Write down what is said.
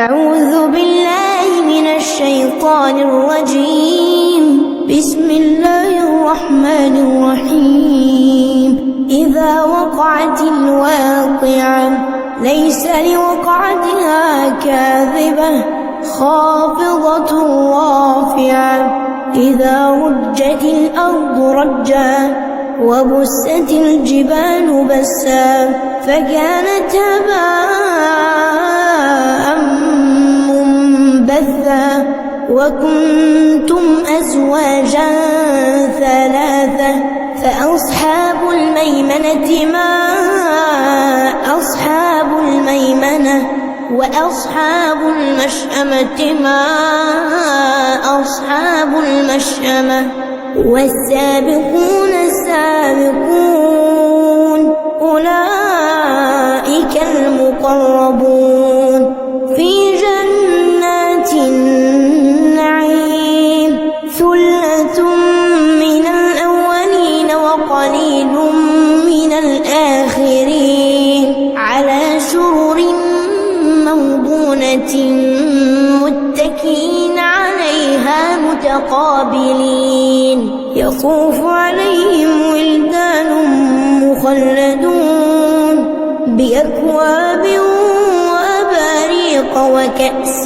أعوذ بالله من الشيطان الرجيم. بسم الله الرحمن الرحيم. إذا وقعت الواقعة ليس لوقعتها كاذبة خافضة رافعة. إذا رجت الأرض رجا وبست الجبال بسا فكانت هباء منبثا وكنتم أزواجا ثلاثة فأصحاب الميمنة ما أصحاب الميمنة وأصحاب المشأمة ما أصحاب المشأمة والسابقون السابقون أولئك المقربون في جنات النعيم. ثلة من الأولين وقليل من الآخرين على سرر موضونة متكئين عليها متقابلين. يطوف عليهم ولدان مخلدون بأكواب وأباريق وكأس